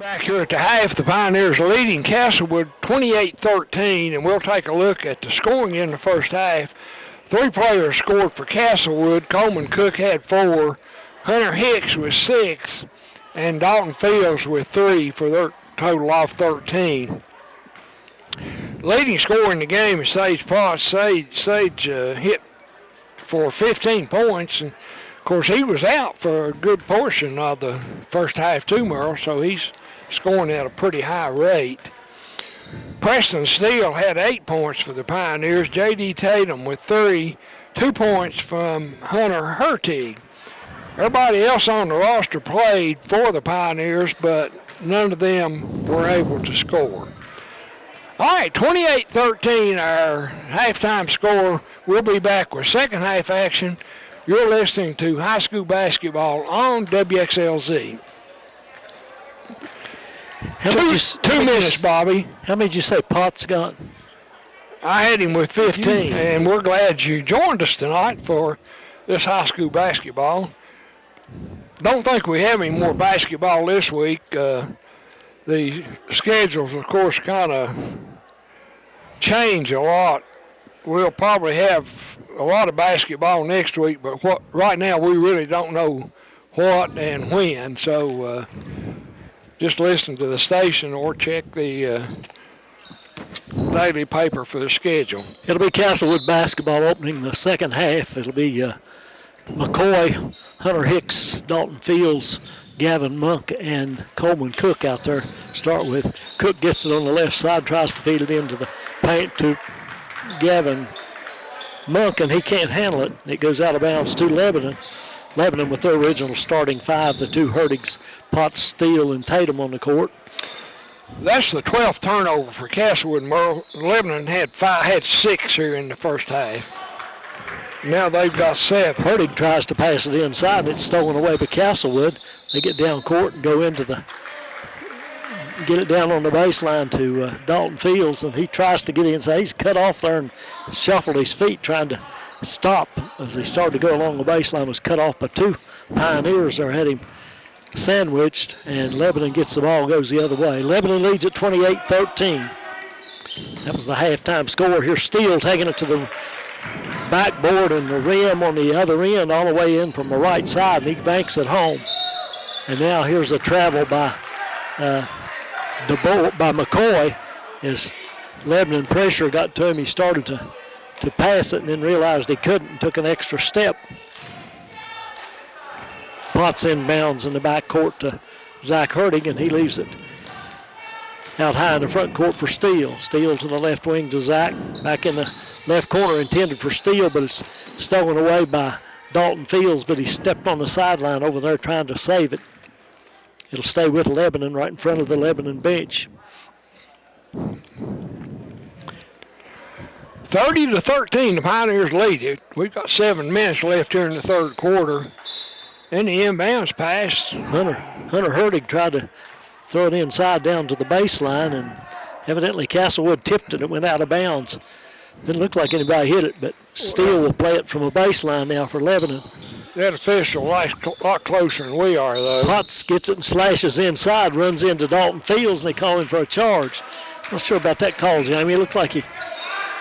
Back here at the half, the Pioneers leading Castlewood 28-13, and we'll take a look at the scoring in the first half. 3 players scored for Castlewood. Coleman Cook had 4, Hunter Hicks with 6, and Dalton Fields with 3 for their total of 13. Leading scorer in the game is Sage Potts. Sage hit for 15 points, and of course he was out for a good portion of the first half too, Merle, so he's scoring at a pretty high rate. Preston Steele had 8 points for the Pioneers. J.D. Tatum with 3, 2 points from Hunter Hertig. Everybody else on the roster played for the Pioneers, but none of them were able to score. All right, 28-13, our halftime score. We'll be back with second half action. You're listening to high school basketball on WXLZ. Two minutes, Bobby. How many did you say Potts got? I had him with 15, and we're glad you joined us tonight for this high school basketball. Don't think we have any more basketball this week. The schedules, of course, kind of change a lot. We'll probably have a lot of basketball next week, but right now we really don't know what and when. So just listen to the station or check the daily paper for the schedule. It'll be Castlewood basketball opening the second half. It'll be McCoy, Hunter Hicks, Dalton Fields, Gavin Monk, and Coleman Cook out there. Start with Cook gets it on the left side, tries to feed it into the paint to Gavin Monk, and he can't handle it. It goes out of bounds to Lebanon. Lebanon with their original starting 5, the 2 Hertigs, Potts, Steele, and Tatum on the court. That's the 12th turnover for Castlewood. Merle. Lebanon had 6 here in the first half. Now they've got 7. Hertig tries to pass it inside, and it's stolen away by Castlewood. They get down court and go into get it down on the baseline to Dalton Fields, and he tries to get inside. He's cut off there and shuffled his feet trying to stop as he started to go along the baseline. Was cut off by 2 Pioneers there, had him sandwiched, and Lebanon gets the ball and goes the other way. Lebanon leads at 28-13. That was the halftime score. Here's Steele taking it to the backboard and the rim on the other end all the way in from the right side, and he banks it home. And now here's a travel by McCoy as Lebanon pressure got to him. He started to pass it and then realized he couldn't and took an extra step. Potts inbounds in the back court to Zach Hertig, and he leaves it out high in the front court for Steele. Steele to the left wing to Zach. Back in the left corner intended for Steele, but it's stolen away by Dalton Fields, but he stepped on the sideline over there trying to save it. It'll stay with Lebanon right in front of the Lebanon bench. 30-13, the Pioneers lead it. We've got 7 minutes left here in the third quarter. And the inbounds pass. Hunter Hertig tried to throw it inside down to the baseline, and evidently Castlewood tipped it. It went out of bounds. Didn't look like anybody hit it, but Steele will play it from a baseline now for Lebanon. That official a lot closer than we are, though. Potts gets it and slashes inside, runs into Dalton Fields, and they call him for a charge. Not sure about that call, Jamie. It looked like he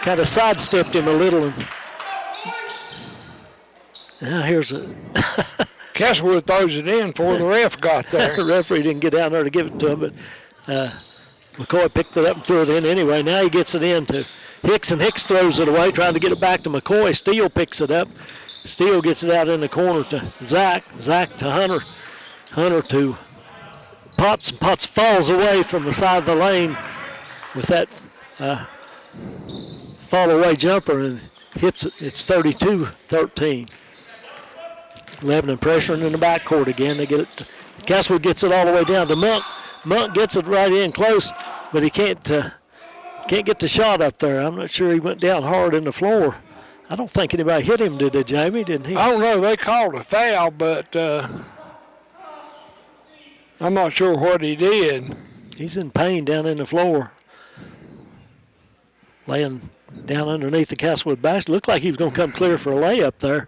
kind of sidestepped him a little. And now here's a... Castlewood throws it in before the ref got there. The referee didn't get down there to give it to him, but McCoy picked it up and threw it in anyway. Now he gets it in to Hicks, and Hicks throws it away, trying to get it back to McCoy. Steele picks it up. Steele gets it out in the corner to Zach. Zach to Hunter. Hunter to Potts. Potts falls away from the side of the lane with that fall away jumper and hits it. It's 32-13. Lebanon pressuring in the backcourt again. They get it. Castlewood gets it all the way down to Monk. Monk gets it right in close, but he can't get the shot up there. I'm not sure he went down hard in the floor. I don't think anybody hit him, did they, Jamie? Didn't he? I don't know. They called a foul, but I'm not sure what he did. He's in pain down in the floor, laying down underneath the Castlewood basket. Looked like he was going to come clear for a layup there.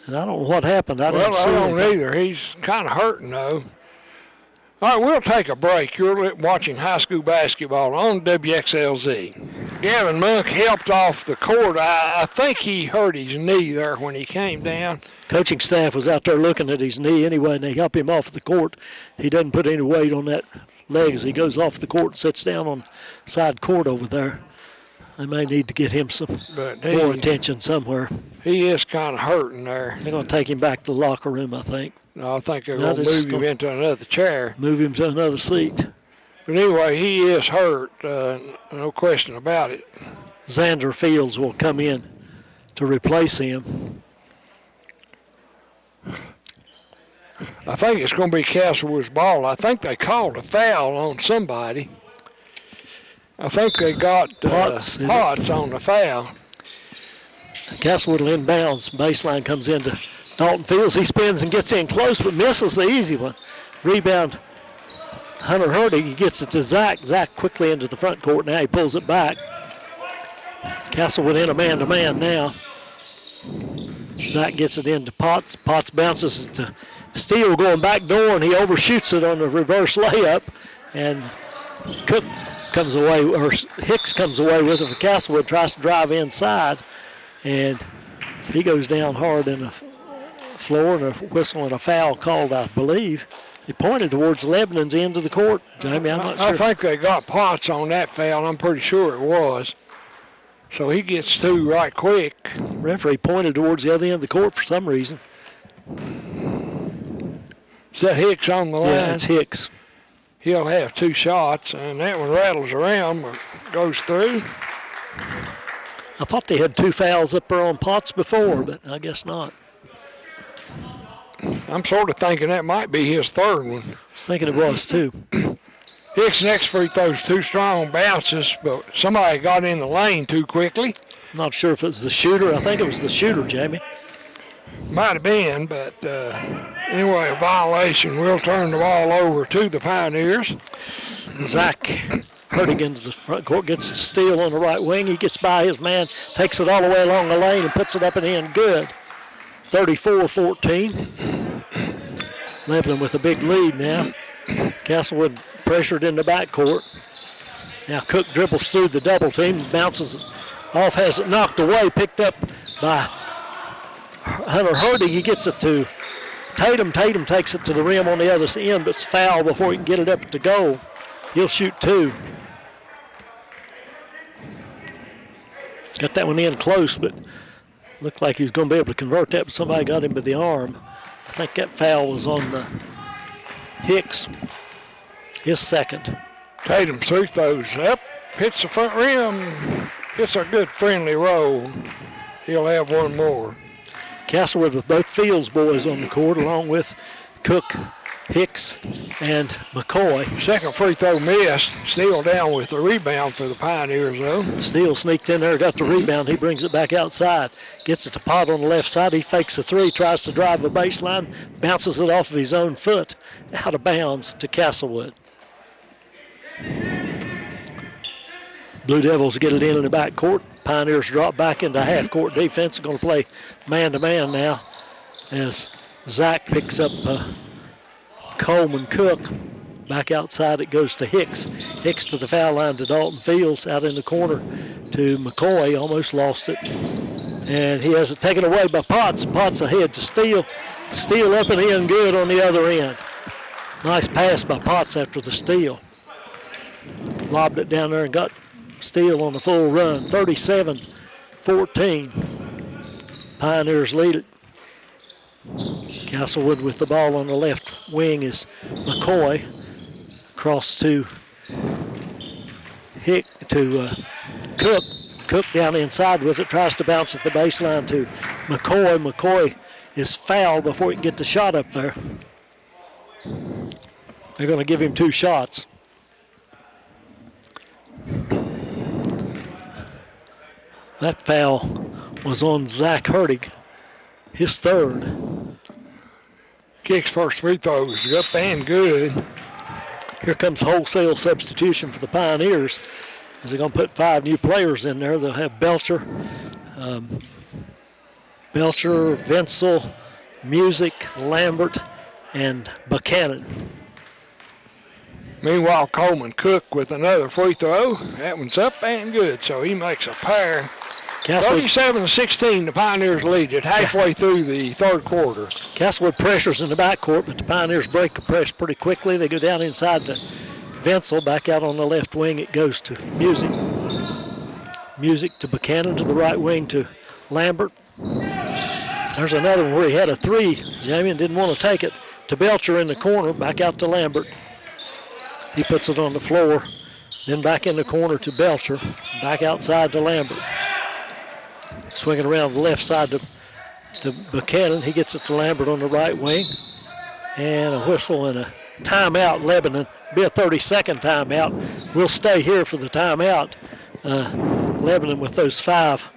And I don't know what happened. I don't either. He's kind of hurting, though. All right, we'll take a break. You're watching high school basketball on WXLZ. Gavin Monk helped off the court. I think he hurt his knee there when he came down. Coaching staff was out there looking at his knee anyway, and they helped him off the court. He doesn't put any weight on that leg as he goes off the court and sits down on side court over there. They may need to get him some more attention somewhere. He is kind of hurting there. They're going to take him back to the locker room, I think. No, I think they're going to move him into another chair. Move him to another seat. But anyway, he is hurt, no question about it. Xander Fields will come in to replace him. I think it's going to be Castlewood's ball. I think they called a foul on somebody. I think they got Potts on the foul. Castlewood will inbounds. Baseline comes into Dalton Fields. He spins and gets in close, but misses the easy one. Rebound, Hunter Hurdig. He gets it to Zach. Zach quickly into the front court. Now he pulls it back. Castlewood in a man-to-man now. Zach gets it into Potts. Potts bounces it to Steele going back door, and he overshoots it on the reverse layup. And Cook comes away, or Hicks comes away with it for Castlewood, tries to drive inside, and he goes down hard in the floor, and a whistle and a foul called, I believe. He pointed towards Lebanon's end of the court, Jamie. I'm not sure. I think they got Potts on that foul. I'm pretty sure it was. So he gets two right quick. Referee pointed towards the other end of the court for some reason. Is that Hicks on the line? Yeah, it's Hicks. He'll have two shots, and that one rattles around but goes through. I thought they had two fouls up there on Potts before, but I guess not. I'm sort of thinking that might be his third one. I was thinking it was too. Hicks' next free throws two strong bounces, but somebody got in the lane too quickly. I'm not sure if it was the shooter. I think it was the shooter, Jamie. Might have been, but anyway, a violation. We'll turn the ball over to the Pioneers. Zach Hurtig into the front court, gets the steal on the right wing. He gets by his man, takes it all the way along the lane and puts it up and in. Good. 34-14. Lebanon with a big lead now. Castlewood pressured in the backcourt. Now Cook dribbles through the double team, bounces off, has it knocked away, picked up by Hunter Hurdig. He gets it to Tatum. Tatum takes it to the rim on the other end, but it's fouled before he can get it up at the goal. He'll shoot two. Got that one in close, but looked like he was going to be able to convert that, but somebody got him by the arm. I think that foul was on Hicks, his second. Tatum's three throws up, hits the front rim. It's a good friendly roll. He'll have one more. Castlewood with both Fields boys on the court, along with Cook, Hicks, and McCoy. Second free throw missed. Steele down with the rebound for the Pioneers, though. Steele sneaked in there, got the rebound. He brings it back outside. Gets it to Pot on the left side. He fakes a three, tries to drive the baseline, bounces it off of his own foot, out of bounds to Castlewood. Blue Devils get it in the back court. Pioneers drop back into half-court defense. Going to play man-to-man now as Zach picks up Coleman Cook. Back outside it goes to Hicks. Hicks to the foul line to Dalton Fields. Out in the corner to McCoy. Almost lost it. And he has it taken away by Potts. Potts ahead to Steele. Steele up and in good on the other end. Nice pass by Potts after the steal. Lobbed it down there and got Steele on the full run. 37-14. Pioneers lead it. Castlewood with the ball on the left wing is McCoy. Cross to Cook. Cook down inside with it. Tries to bounce at the baseline to McCoy. McCoy is fouled before he can get the shot up there. They're going to give him two shots. That foul was on Zach Hurtig, his third. Kicks first free throws up and good. Here comes wholesale substitution for the Pioneers. As they're going to put 5 new players in there. They'll have Belcher, Vinsel, Music, Lambert, and Buchanan. Meanwhile, Coleman Cook with another free throw. That one's up and good, so he makes a pair. 37-16, the Pioneers lead it halfway through the third quarter. Castlewood pressures in the backcourt, but the Pioneers break the press pretty quickly. They go down inside to Venzel. Back out on the left wing, it goes to Music. Music to Buchanan to the right wing to Lambert. There's another one where he had a three, Jamie, and didn't want to take it. To Belcher in the corner, back out to Lambert. He puts it on the floor, then back in the corner to Belcher, back outside to Lambert. Swinging around the left side to Buchanan. He gets it to Lambert on the right wing. And a whistle and a timeout, Lebanon. Be a 30-second timeout. We'll stay here for the timeout. Lebanon with those 5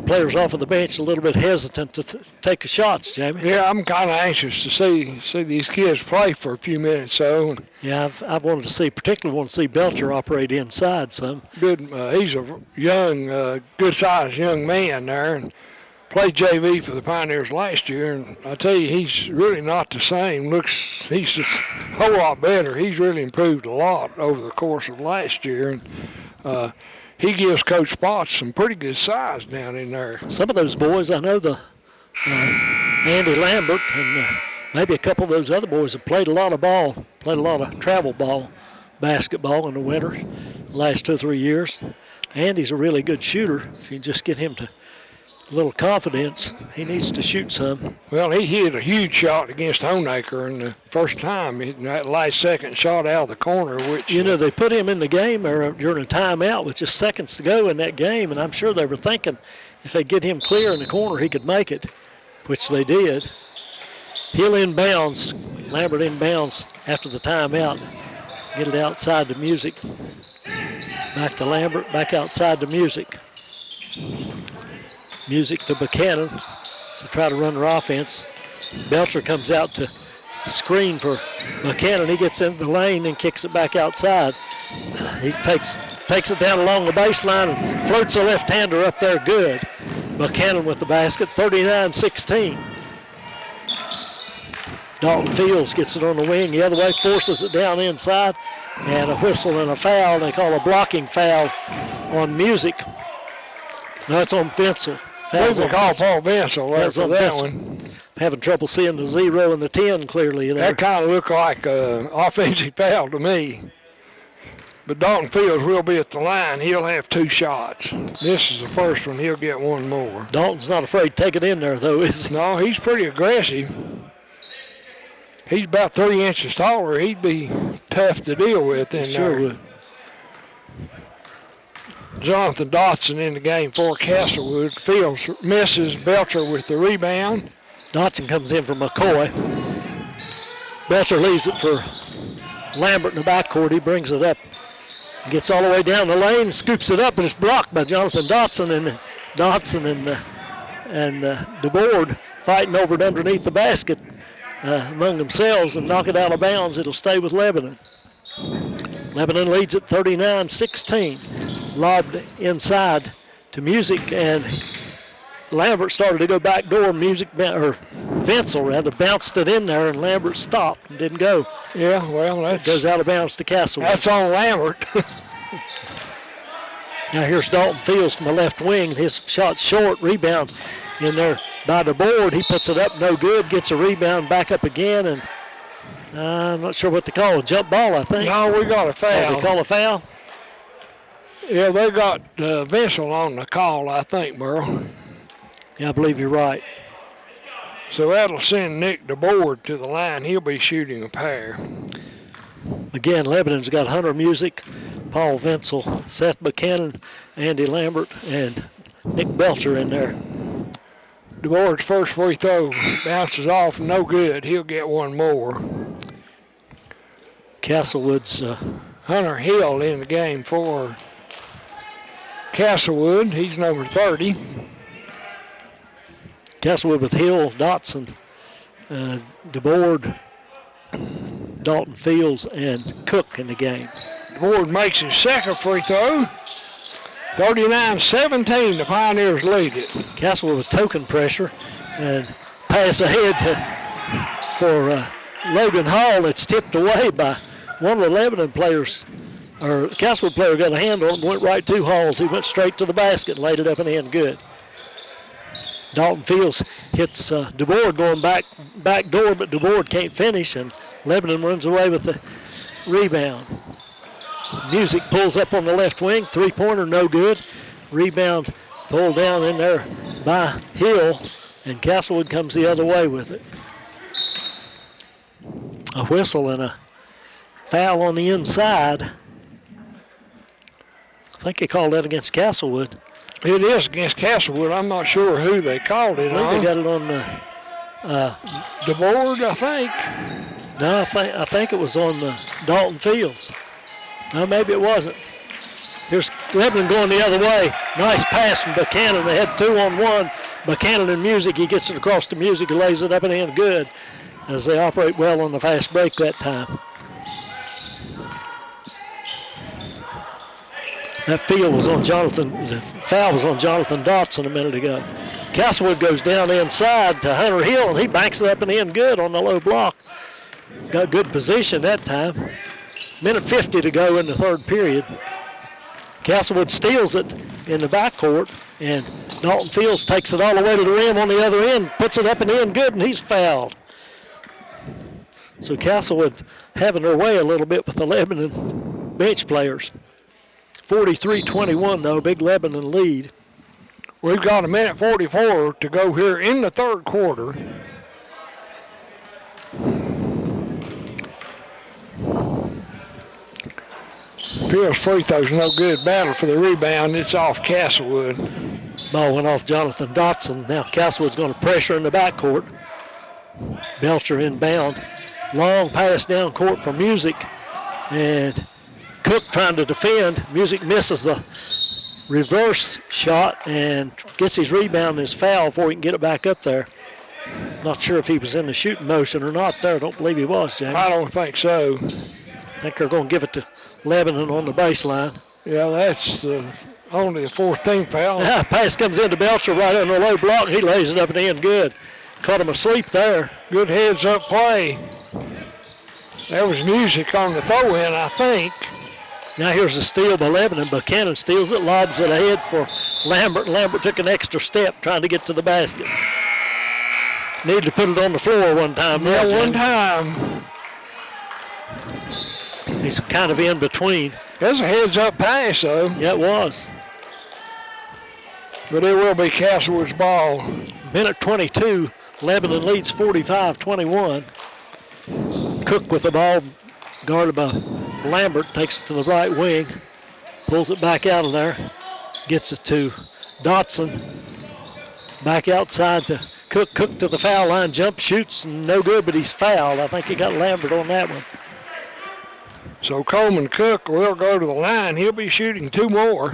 players off of the bench, a little bit hesitant to take the shots, Jamie. Yeah, I'm kind of anxious to see these kids play for a few minutes. So yeah, I've wanted to see, particularly want to see Belcher operate inside some. Good, he's a young, good-sized young man there, and played JV for the Pioneers last year. And I tell you, he's really not the same. He's just a whole lot better. He's really improved a lot over the course of last year, and he gives Coach Spots some pretty good size down in there. Some of those boys, I know the Andy Lambert and maybe a couple of those other boys have played a lot of ball, played a lot of travel ball, basketball in the winter, last 2 or 3 years. Andy's a really good shooter. If you just get him to a little confidence, he needs to shoot some. Well, he hit a huge shot against Honaker in the first time, that last second shot out of the corner, which... You know, they put him in the game or during a timeout with just seconds to go in that game, and I'm sure they were thinking if they get him clear in the corner, he could make it, which they did. He'll inbounds, Lambert inbounds after the timeout. Get it outside to Music. Back to Lambert, back outside to Music. Music to Buchanan, so try to run their offense. Belcher comes out to screen for Buchanan. He gets into the lane and kicks it back outside. He takes it down along the baseline and floats a left-hander up there good. Buchanan with the basket, 39-16. Dalton Fields gets it on the wing the other way, forces it down inside, and a whistle and a foul. They call a blocking foul on Music. No, it's on Venzel. They call Paul Venzel there for that one. Having trouble seeing the 0 and the 10 clearly there. That kind of looked like an offensive foul to me. But Dalton Fields will be at the line. He'll have 2 shots. This is the first one. He'll get 1 more. Dalton's not afraid to take it in there, though, is he? No, he's pretty aggressive. He's about 3 inches taller. He'd be tough to deal with in there. Sure would. Jonathan Dotson in the game for Castlewood. Fields misses Belcher with the rebound. Dotson comes in for McCoy. Belcher leaves it for Lambert in the backcourt. He brings it up. Gets all the way down the lane, scoops it up, and it's blocked by Jonathan Dotson. And Dotson and DeBoard fighting over it underneath the basket among themselves and knock it out of bounds. It'll stay with Lebanon. Lebanon leads at 39-16. Lobbed inside to Music, and Lambert started to go back door. Venzel rather bounced it in there, and Lambert stopped and didn't go. Yeah, well, that goes out of bounds to Castlewood. That's on Lambert. Now here's Dalton Fields from the left wing. His shot short, rebound in there by the board. He puts it up, no good. Gets a rebound, back up again, and I'm not sure what to call it. Jump ball, I think. No, we got a foul. Oh, they call a foul? Yeah, they got Venzel on the call, I think, Burl. Yeah, I believe you're right. So that'll send Nick DeBoard to the line. He'll be shooting a pair. Again, Lebanon's got Hunter Music, Paul Venzel, Seth Buchanan, Andy Lambert, and Nick Belcher in there. DeBoard's first free throw bounces off, no good. He'll get 1 more. Castlewood's Hunter Hill in the game for Castlewood. He's number 30. Castlewood with Hill, Dotson, DeBoard, Dalton Fields, and Cook in the game. DeBoard makes his second free throw. 39-17, the Pioneers lead it. Castlewood with token pressure and pass ahead for Logan Hall. It's tipped away by one of the Lebanon players, or Castlewood player, got a hand on it and went right to Halls. He went straight to the basket and laid it up and in good. Dalton Fields hits DeBoard going back door, but DeBoard can't finish, and Lebanon runs away with the rebound. Music pulls up on the left wing. Three-pointer, no good. Rebound pulled down in there by Hill, and Castlewood comes the other way with it. A whistle and a foul on the inside. I think they called that against Castlewood. It is against Castlewood. I'm not sure who they called it on. They got it on the board, I think. No, I think it was on Dalton Fields. No, maybe it wasn't. Here's Lebanon going the other way. Nice pass from Buchanan. They had 2-on-1. Buchanan and Music. He gets it across to Music. He lays it up and in good as they operate well on the fast break that time. That foul was on Jonathan Dotson a minute ago. Castlewood goes down inside to Hunter Hill, and he banks it up and in good on the low block. Got good position that time. Minute 50 to go in the third period. Castlewood steals it in the backcourt, and Dalton Fields takes it all the way to the rim on the other end, puts it up and in good, and he's fouled. So Castlewood having their way a little bit with the Lebanon bench players. 43-21 though, big Lebanon lead. We've got a minute 44 to go here in the third quarter. Fields free throw's no good. Battle for the rebound. It's off Castlewood. Ball went off Jonathan Dotson. Now Castlewood's going to pressure in the backcourt. Belcher inbound. Long pass down court for Music. And Cook trying to defend. Music misses the reverse shot and gets his rebound and his foul before he can get it back up there. Not sure if he was in the shooting motion or not there. I don't believe he was, James. I don't think so. I think they're going to give it to Lebanon on the baseline. Yeah, that's only the fourth team foul. Yeah, pass comes into Belcher right on the low block. He lays it up and in good. Caught him asleep there. Good heads-up play. There was Music on the throw-in, I think. Now here's a steal by Lebanon. Buchanan steals it, lobs it ahead for Lambert. Lambert took an extra step trying to get to the basket. Needed to put it on the floor one time. Yeah, one time. He's kind of in between. That's a heads-up pass, though. Yeah, it was. But it will be Castlewood's ball. Minute 22. Lebanon leads 45-21. Cook with the ball, guarded by Lambert, takes it to the right wing, pulls it back out of there, gets it to Dotson. Back outside to Cook. Cook to the foul line, jump, shoots, no good, but he's fouled. I think he got Lambert on that one. So Coleman Cook will go to the line. He'll be shooting two more.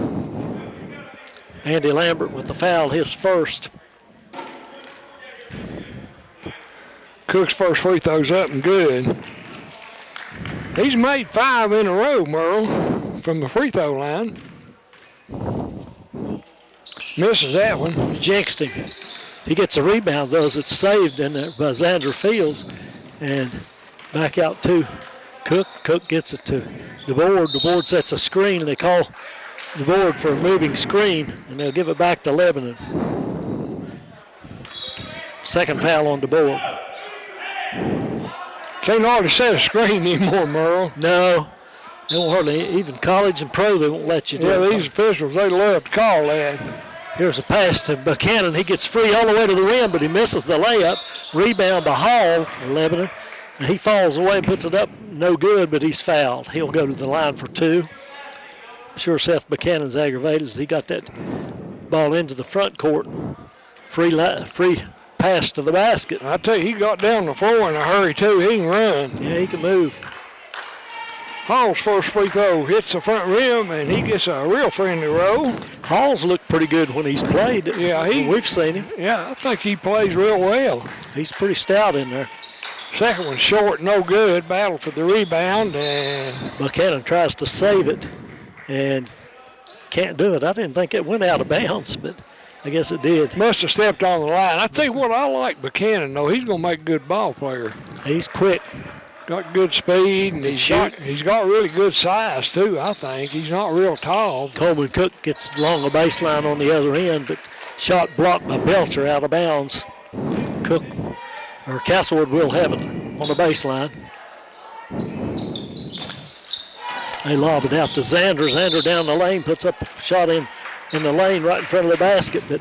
Andy Lambert with the foul, his first. Cook's first free throw's up and good. He's made 5 in a row, Merle, from the free throw line. Misses that one. Jinxed him. He gets a rebound, though, as it's saved in there by Xander Fields. And back out to Cook. Cook gets it to DeBoard. DeBoard sets a screen. They call DeBoard for a moving screen, and they'll give it back to Lebanon. Second foul on DeBoard. Can't hardly set a screen anymore, Merle. No. They won't hardly, even college and pro, they won't let you do it. Yeah, these officials, they love to call that. Here's a pass to Buchanan. He gets free all the way to the rim, but he misses the layup. Rebound by Hall for Lebanon. And he falls away and puts it up. No good, but he's fouled. He'll go to the line for two. I'm sure Seth Buchanan's aggravated as he got that ball into the front court. Free pass to the basket. I tell you, he got down the floor in a hurry, too. He can run. Yeah, he can move. Hall's first free throw hits the front rim, and he gets a real friendly roll. Hall's looked pretty good when he's played. Yeah, we've seen him. Yeah, I think he plays real well. He's pretty stout in there. Second one short, no good. Battle for the rebound, and Buchanan tries to save it and can't do it. I didn't think it went out of bounds, but I guess it did. Must have stepped on the line. I think what I like Buchanan, though, he's going to make a good ball player. He's quick. got good speed, and he's got really good size too. I think he's not real tall. Coleman Cook gets along the baseline on the other end, but shot blocked by Belcher out of bounds. Castlewood will have it on the baseline. They lob it out to Xander. Xander down the lane, puts up a shot in the lane right in front of the basket, but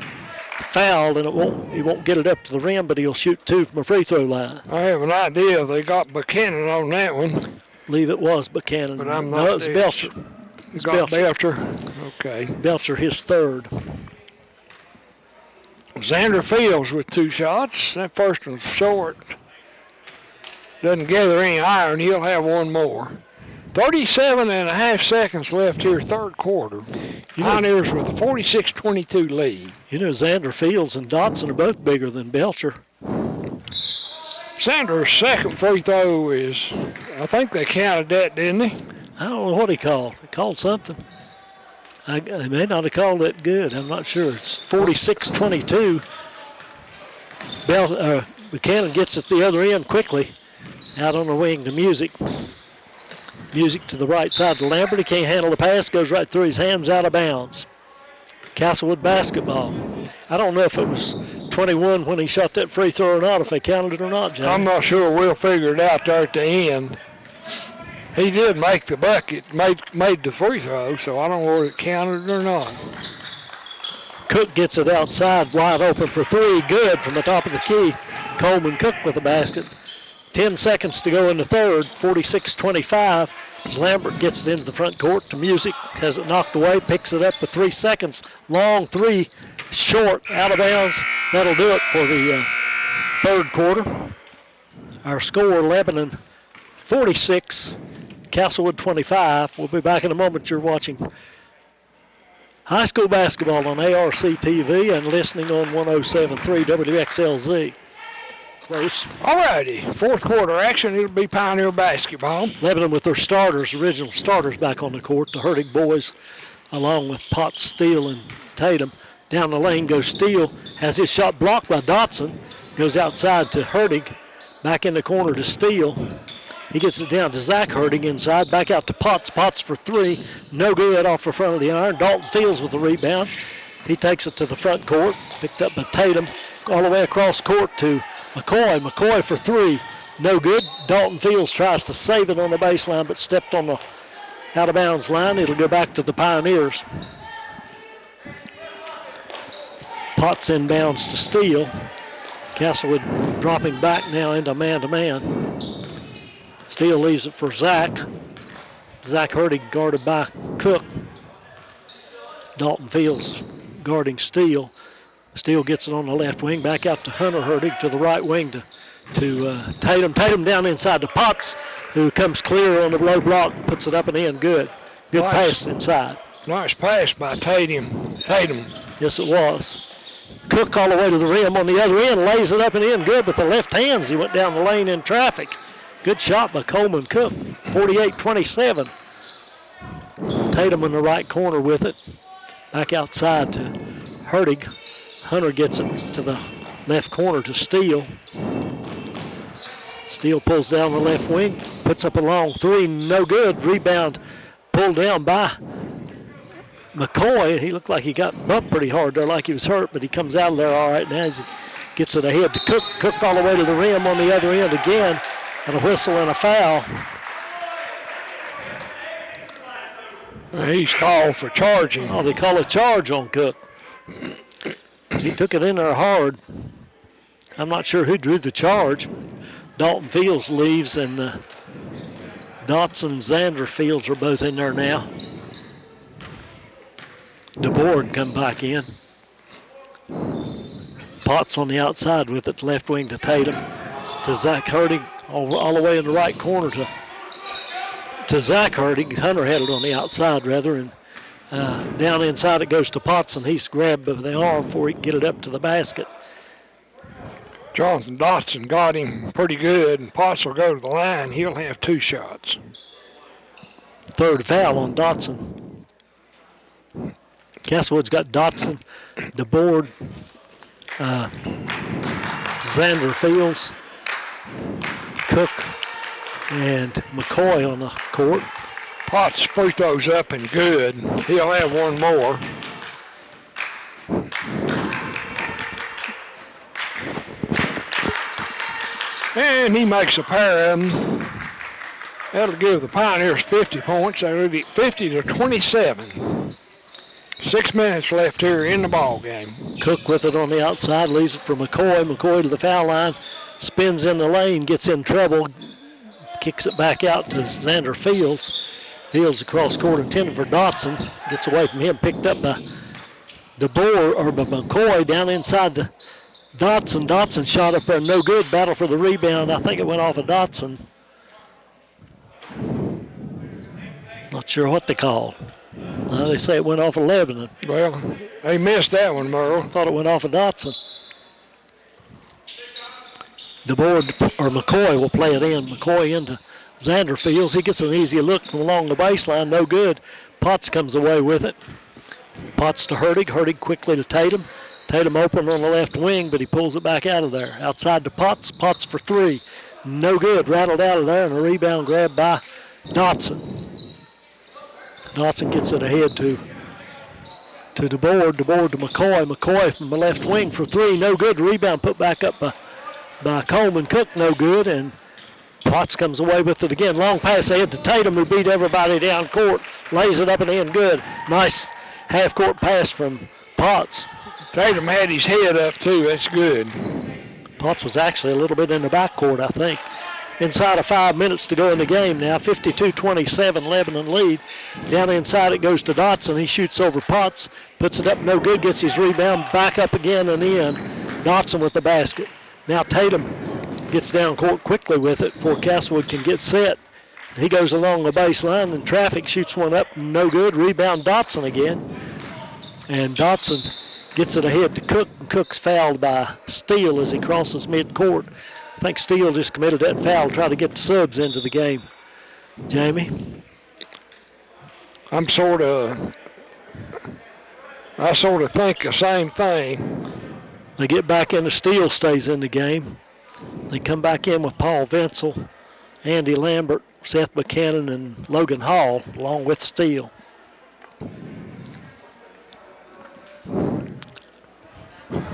fouled, and he won't get it up to the rim, but he'll shoot 2 from a free throw line. I have an idea they got Buchanan on that one. I believe it was Buchanan. But I'm not. No, it's Belcher. It's Belcher. Okay. Belcher his third. Xander Fields with 2 shots. That first one's short. Doesn't gather any iron. He'll have one more. 37.5 seconds left here, third quarter. Pioneers with a 46-22 lead. Xander Fields and Dotson are both bigger than Belcher. Xander's second free throw is, I think they counted that, didn't they? I don't know what he called. He called something. They may not have called it good. I'm not sure. It's 46-22. Buchanan gets it the other end quickly. Out on the wing to Music. Music to the right side to Lambert. He can't handle the pass. Goes right through his hands, out of bounds. Castlewood basketball. I don't know if it was 21 when he shot that free throw or not, if they counted it or not, John. I'm not sure. We'll figure it out there at the end. He did make the bucket, made the free throw, so I don't know whether it counted or not. Cook gets it outside, wide open for 3. Good from the top of the key. Coleman Cook with the basket. 10 seconds to go in the third, 46-25. As Lambert gets it into the front court to Music, has it knocked away, picks it up with 3 seconds. Long 3, short, out of bounds. That'll do it for the third quarter. Our score, Lebanon 46, Castlewood 25. We'll be back in a moment. You're watching high school basketball on ARC TV and listening on 107.3 WXLZ. Close. All righty, fourth quarter action. It'll be Pioneer basketball. Lebanon with their original starters back on the court. The Hertig boys, along with Potts, Steele, and Tatum. Down the lane goes Steele. Has his shot blocked by Dotson. Goes outside to Hertig. Back in the corner to Steele. He gets it down to Zach Hertig inside. Back out to Potts. Potts for 3. No good off the front of the iron. Dalton Fields with the rebound. He takes it to the front court. Picked up by Tatum. All the way across court to McCoy. McCoy for 3. No good. Dalton Fields tries to save it on the baseline, but stepped on the out-of-bounds line. It'll go back to the Pioneers. Potts inbounds to Steele. Castlewood dropping back now into man-to-man. Steele leaves it for Zach. Zach Hertig guarded by Cook. Dalton Fields guarding Steele. Steele gets it on the left wing, back out to Hunter Hertig to the right wing to Tatum. Tatum down inside to Potts, who comes clear on the low block and puts it up and in. Good pass inside. Nice pass by Tatum. Yes, it was. Cook all the way to the rim on the other end, lays it up and in good with the left hands. He went down the lane in traffic. Good shot by Coleman Cook, 48-27. Tatum in the right corner with it. Back outside to Hertig. Hunter gets it to the left corner to Steele. Steele pulls down the left wing, puts up a long 3, no good. Rebound pulled down by McCoy. He looked like he got bumped pretty hard there, like he was hurt, but he comes out of there all right now as he gets it ahead to Cook. Cook all the way to the rim on the other end again, and a whistle and a foul. He's called for charging. Oh, they call a charge on Cook. He took it in there hard. I'm not sure who drew the charge. Dalton Fields leaves, and Dotson and Xander Fields are both in there now. DeBoard come back in. Potts on the outside with it, left wing to Tatum. To Zach Hertig, all the way in the right corner to Zach Hertig. Hunter had it on the outside, rather, and down inside it goes to Potts, and he's grabbed by the arm before he can get it up to the basket. Jonathan Dotson got him pretty good, and Potts will go to the line. He'll have 2 shots. Third foul on Dotson. Castlewood's got Dotson, DeBoard, Xander Fields, Cook, And McCoy on the court. Potts' free throw's up and good. He'll have one more. And he makes a pair of them. That'll give the Pioneers 50 points. That'll be 50-27. 6 minutes left here in the ball game. Cook with it on the outside, leaves it for McCoy. McCoy to the foul line, spins in the lane, gets in trouble, kicks it back out to Xander Fields. Fields across court intended for Dotson. Gets away from him, picked up by DeBoer or by McCoy down inside to Dotson. Dotson shot up there, no good. Battle for the rebound. I think it went off of Dotson. Not sure what they called. They say it went off of Lebanon. Well, they missed that one, Merle. Thought it went off of Dotson. DeBoer or McCoy will play it in. McCoy into Xander Fields. He gets an easy look from along the baseline. No good. Potts comes away with it. Potts to Hurtig. Hurtig quickly to Tatum. Tatum open on the left wing, but he pulls it back out of there. Outside to Potts. Potts for three. No good. Rattled out of there, and a rebound grabbed by Dotson. Dotson gets it ahead to DeBoer. DeBoer to McCoy. McCoy from the left wing for three. No good. Rebound put back up by Coleman. Cook, no good. And Potts comes away with it again. Long pass ahead to Tatum, who beat everybody down court. Lays it up and in. Good. Nice half-court pass from Potts. Tatum had his head up, too. That's good. Potts was actually a little bit in the backcourt, I think. Inside of 5 minutes to go in the game now. 52-27, Lebanon lead. Down inside it goes to Dotson. He shoots over Potts, puts it up, no good, gets his rebound, back up again and in. Dotson with the basket. Now Tatum gets down court quickly with it before Castlewood can get set. He goes along the baseline and traffic shoots one up, no good. Rebound Dotson again. And Dotson gets it ahead to Cook. And Cook's fouled by Steele as he crosses midcourt. I think Steele just committed that foul, try to get the subs into the game. Jamie? I sort of think the same thing. They get back into Steele, stays in the game. They come back in with Paul Venzel, Andy Lambert, Seth Buchanan, and Logan Hall, along with Steele.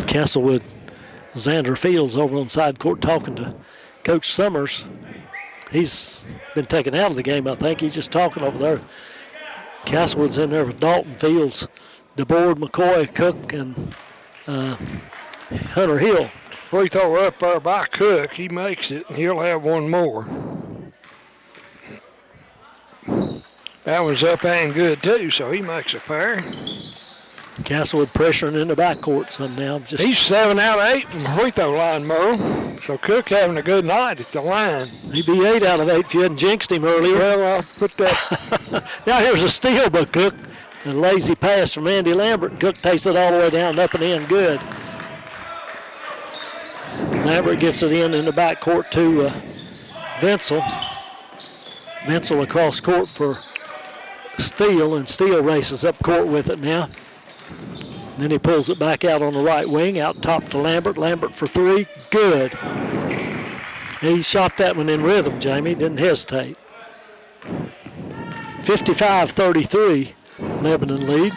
Castlewood, Xander Fields over on side court talking to Coach Summers. He's been taken out of the game, I think. He's just talking over there. Castlewood's in there with Dalton Fields, DeBoer, McCoy, Cook, and Hunter Hill. Free throw up there by Cook. He makes it, and he'll have one more. That one's up and good, too, so he makes a pair. Castlewood pressuring in the backcourt some now. He's 7 out of 8 from the free throw line, Merle. So Cook having a good night at the line. He'd be 8 out of 8 if you hadn't jinxed him earlier. Well, I'll put that. Now here's a steal by Cook. A lazy pass from Andy Lambert. Cook takes it all the way down, up and in, good. Lambert gets it in the backcourt to Venzel. Venzel across court for Steele, and Steele races up court with it now. Then he pulls it back out on the right wing, out top to Lambert. Lambert for three, good. He shot that one in rhythm, Jamie, didn't hesitate. 55-33, Lebanon lead.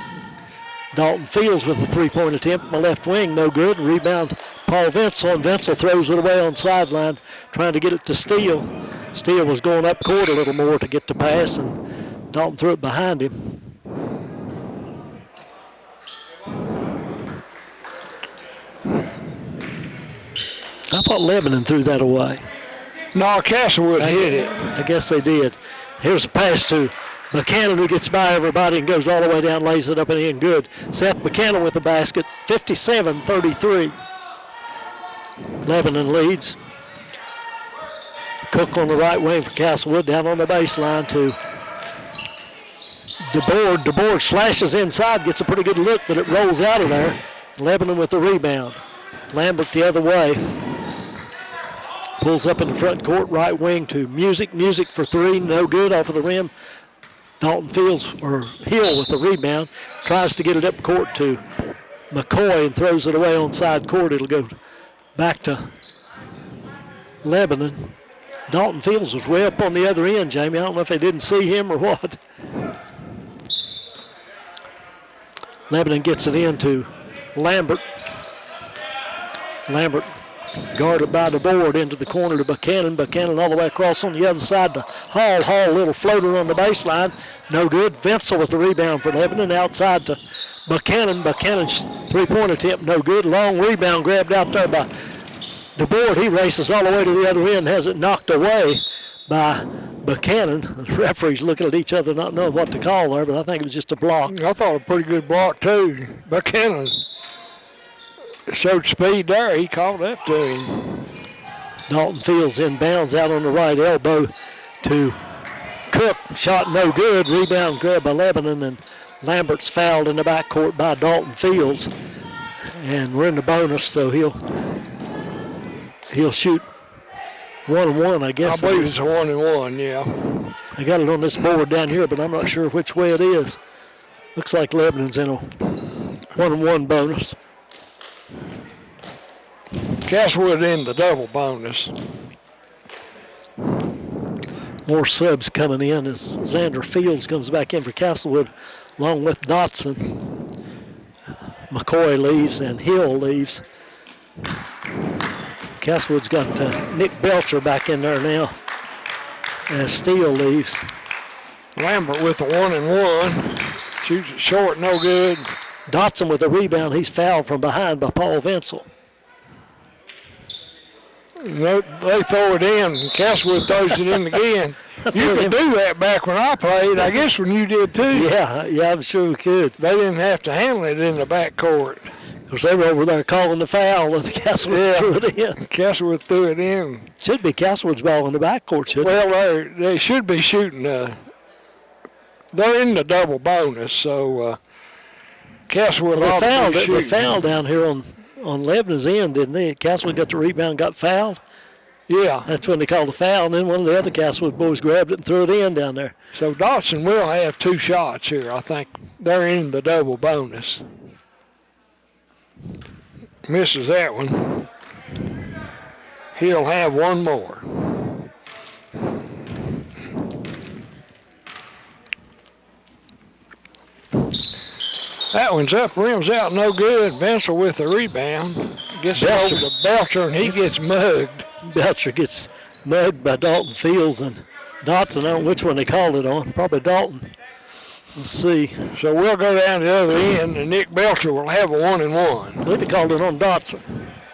Dalton Fields with a three-point attempt on the left wing, no good. Rebound, Paul Venzel, and Venzel throws it away on sideline, trying to get it to Steele. Steele was going up court a little more to get the pass, and Dalton threw it behind him. I thought Lebanon threw that away. No, Castlewood hit it. I guess they did. Here's a pass to Buchanan, who gets by everybody and goes all the way down, lays it up and in, good. Seth Buchanan with the basket, 57-33. Lebanon leads. Cook on the right wing for Castlewood, down on the baseline to DeBoer. DeBoer slashes inside, gets a pretty good look, but it rolls out of there. Lebanon with the rebound. Lambert the other way. Pulls up in the front court, right wing to Music. Music for three, no good, off of the rim. Dalton Fields, or Hill with the rebound. Tries to get it up court to McCoy and throws it away on side court. It'll go back to Lebanon. Dalton Fields was way up on the other end, Jamie. I don't know if they didn't see him or what. Lebanon gets it into Lambert. Lambert guarded by the board into the corner to Buchanan. Buchanan all the way across on the other side to Hall. Hall, little floater on the baseline. No good. Vincel with the rebound for Lebanon. Outside to Buchanan. Buchanan's three-point attempt, no good. Long rebound grabbed out there by the board. He races all the way to the other end, has it knocked away by Buchanan. The referees looking at each other, not knowing what to call there, but I think it was just a block. I thought a pretty good block, too. Buchanan showed speed there. He caught up to him. Dalton Fields inbounds out on the right elbow to Cook. Shot no good. Rebound grabbed by Lebanon, and Lambert's fouled in the backcourt by Dalton Fields. And we're in the bonus, so he'll shoot 1-1, I guess. I believe it's a 1-1, yeah. I got it on this board down here, but I'm not sure which way it is. Looks like Lebanon's in a 1-1 bonus. Castlewood in the double bonus. More subs coming in as Xander Fields comes back in for Castlewood, along with Dotson. McCoy leaves and Hill leaves. Castlewood's got Nick Belcher back in there now as Steele leaves. Lambert with the 1-1. Shoots it short, no good. Dotson with a rebound. He's fouled from behind by Paul Vincel. No, they throw it in, and Castlewood throws it in again. You could do that back when I played. I guess when you did too. Yeah, I'm sure we could. They didn't have to handle it in the backcourt. Because they were over there calling the foul, and Castlewood threw it in. Castlewood threw it in. Should be Castlewood's ball in the backcourt, shouldn't it? Well, they should be shooting. They're in the double bonus, so Castlewood ought to be shooting. They fouled down here on Lebanon's end, didn't they? Castlewood got the rebound, got fouled. Yeah. That's when they called the foul, and then one of the other Castlewood boys grabbed it and threw it in down there. So Dotson will have 2 shots here. I think they're in the double bonus. Misses that one. He'll have 1 more. That one's up, rims out, no good. Vincel with the rebound. Gets it over to Belcher, and he gets mugged. Belcher gets mugged by Dalton Fields and Dotson. I don't know which one they called it on. Probably Dalton. Let's see. So we'll go down to the other end, and Nick Belcher will have a 1-1. I believe they called it on Dotson.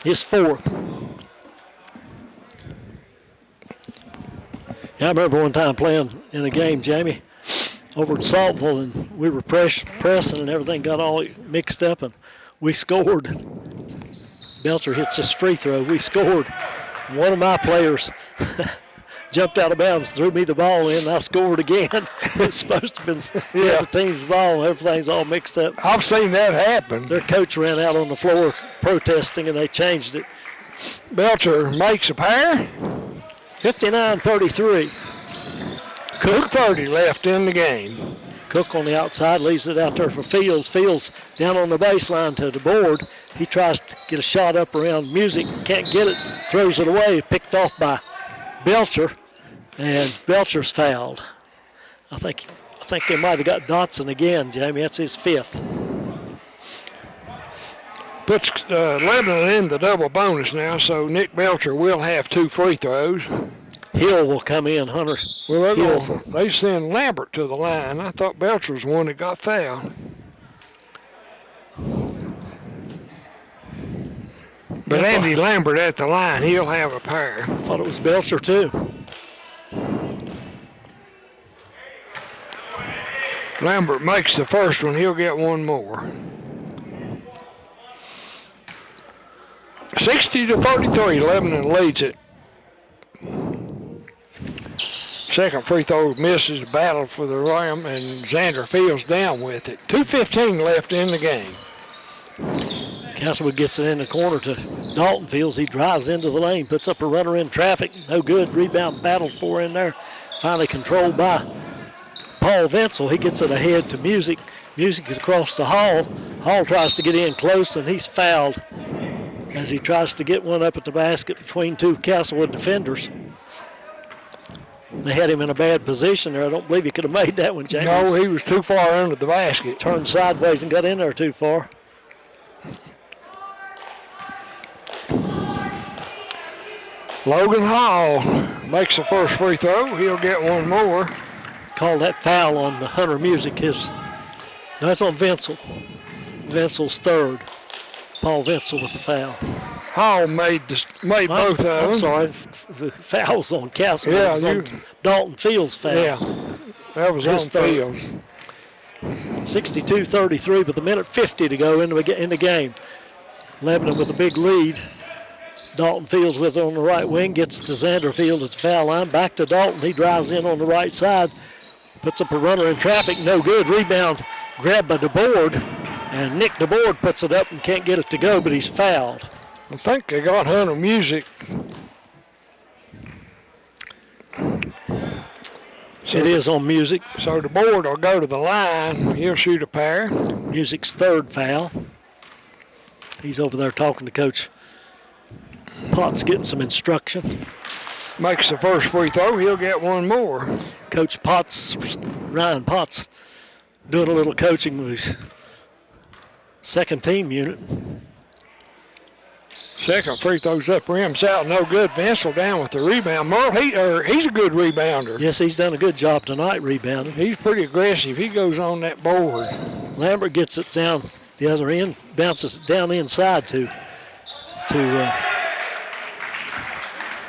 His 4th. Yeah, I remember one time playing in a game, Jamie, over at Saltville, and we were pressing and everything got all mixed up, and we scored. Belcher hits this free throw. We scored. One of my players jumped out of bounds, threw me the ball in, and I scored again. It's supposed to have been the other team's ball. Everything's all mixed up. I've seen that happen. Their coach ran out on the floor protesting, and they changed it. Belcher makes a pair. 59-33. Cook 30 left in the game. Cook on the outside leaves it out there for Fields. Fields down on the baseline to the board. He tries to get a shot up around Music. Can't get it. Throws it away. Picked off by Belcher. And Belcher's fouled. I think they might have got Dotson again, Jamie. That's his 5th. Puts Lebanon in the double bonus now, so Nick Belcher will have 2 free throws. Hill will come in, Hunter. Well, they send Lambert to the line. I thought Belcher was the one that got fouled. But Andy Lambert at the line, he'll have a pair. I thought it was Belcher too. Lambert makes the first one, he'll get 1 more. 60-33, Lebanon leads it. Second free throw misses, battle for the rim, and Xander Fields down with it. 2:15 left in the game. Castlewood gets it in the corner to Dalton Fields. He drives into the lane, puts up a runner in traffic. No good. Rebound battled for in there. Finally controlled by Paul Vincel. He gets it ahead to Music. Music is across the Hall. Hall tries to get in close, and he's fouled as he tries to get one up at the basket between 2 Castlewood defenders. They had him in a bad position there. I don't believe he could have made that one, James. No, he was too far under the basket. Turned sideways and got in there too far. Logan Hall makes the first free throw. He'll get one more. Called that foul on the Hunter Music. No, that's on Vincel. Vincel's third. Paul Vincel with the foul. Hall made both of them. I'm sorry, the foul's on Castlewood. Yeah, it was on Dalton Fields' foul. Yeah, that was on Fields. 62-33 with a minute 50 to go in the game. Lebanon with a big lead. Dalton Fields with it on the right wing, gets to Zanderfield at the foul line. Back to Dalton. He drives in on the right side, puts up a runner in traffic. No good. Rebound grabbed by DeBoard, and Nick DeBoard puts it up and can't get it to go, but he's fouled. I think they got Hunter Music. So it is on Music. So DeBoard will go to the line. He'll shoot a pair. Music's third foul. He's over there talking to Coach Potts, getting some instruction. Makes the first free throw. He'll get one more. Coach Potts, Ryan Potts, doing a little coaching with his second team unit. Second free throw's up rim's out, no good. Vincel down with the rebound. Merle, he's a good rebounder. Yes, he's done a good job tonight rebounding. He's pretty aggressive. He goes on that board. Lambert gets it down the other end, bounces it down inside to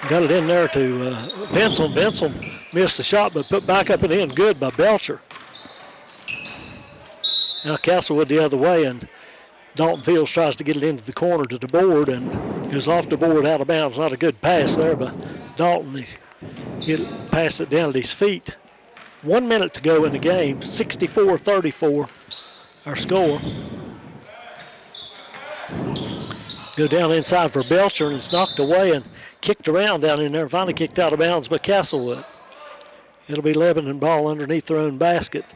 got it in there to Vincel. Vincel missed the shot, but put back up and in. Good by Belcher. Now Castlewood the other way, and Dalton Fields tries to get it into the corner to the board and goes off the board out of bounds. Not a good pass there, but Dalton passed it down at his feet. 1 minute to go in the game. 64-34, our score. Go down inside for Belcher, and it's knocked away and kicked around down in there. Finally kicked out of bounds by Castlewood. It'll be Lebanon ball underneath their own basket.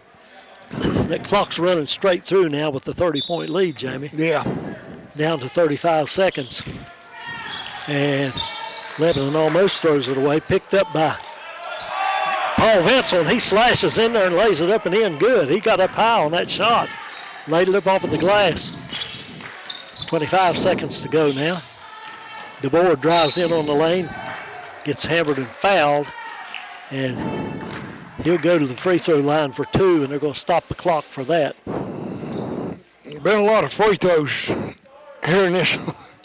That clock's running straight through now with the 30-point lead, Jamie. Yeah. Down to 35 seconds. And Lebanon almost throws it away. Picked up by Paul Vincel, and he slashes in there and lays it up and in. Good. He got up high on that shot. Laid it up off of the glass. 25 seconds to go now. DeBoard drives in on the lane, gets hammered and fouled, and he'll go to the free throw line for two, and they're going to stop the clock for that. There's been a lot of free throws here in this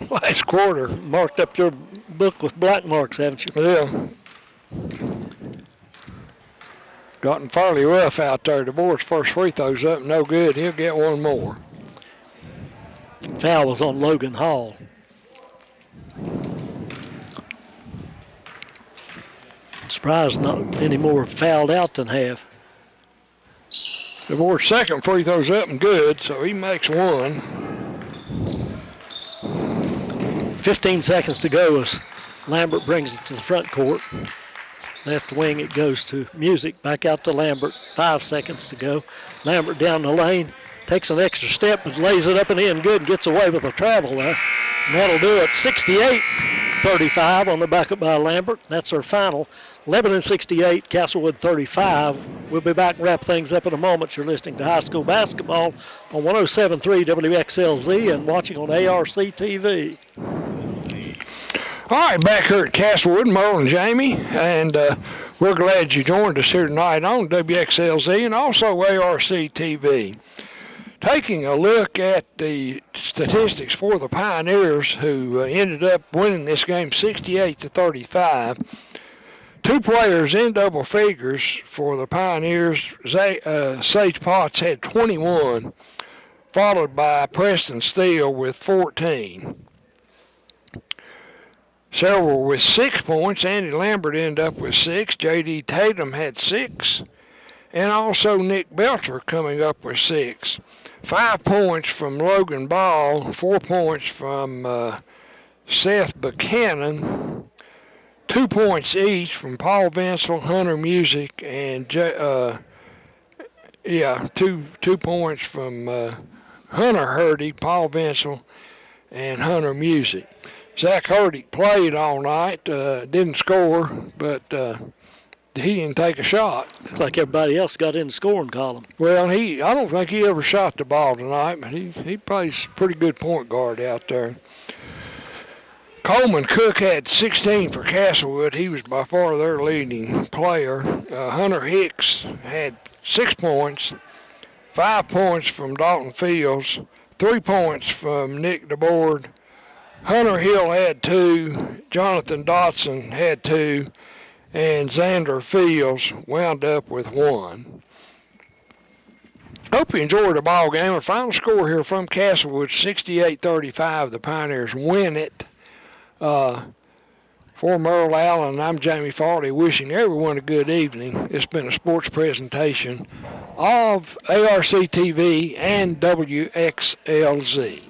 last quarter. Marked up your book with black marks, haven't you? Yeah. Gotten fairly rough out there. DeBoard's first free throw's up, no good. He'll get one more. Foul was on Logan Hall. Surprised not any more fouled out than have. DeBoard's second free throw's up and good, so he makes one. 15 seconds to go as Lambert brings it to the front court. Left wing, it goes to Music. Back out to Lambert. 5 seconds to go. Lambert down the lane. Takes an extra step, but lays it up and in good. Gets away with a travel there. And that'll do it. 68-35 on the backup by Lambert. That's our final. Lebanon 68, Castlewood 35. We'll be back and wrap things up in a moment. You're listening to high school basketball on 107.3 WXLZ and watching on ARC TV. All right, back here at Castlewood, Merle and Jamie, and we're glad you joined us here tonight on WXLZ and also ARC TV. Taking a look at the statistics for the Pioneers, who ended up winning this game 68-35. Two players in double figures for the Pioneers. Sage Potts had 21, followed by Preston Steele with 14. Several with 6 points. Andy Lambert ended up with 6. J.D. Tatum had 6. And also Nick Belcher coming up with 6. 5 points from Logan Ball. 4 points from Seth Buchanan. 2 points each from Paul Vincel, Hunter Music, and 2 points from Hunter Hurdy, Paul Vincel, and Hunter Music. Zach Hurdy played all night, didn't score, but he didn't take a shot. Looks like everybody else got in the scoring column. Well, I don't think he ever shot the ball tonight, but he plays pretty good point guard out there. Coleman Cook had 16 for Castlewood. He was by far their leading player. Hunter Hicks had 6 points, 5 points from Dalton Fields, 3 points from Nick DeBoard. Hunter Hill had 2, Jonathan Dotson had 2, and Xander Fields wound up with 1. Hope you enjoyed the ball game. Our final score here from Castlewood, 68-35. The Pioneers win it. For Merle Allen, I'm Jamie Farley, wishing everyone a good evening. It's been a sports presentation of ARC TV and WXLZ.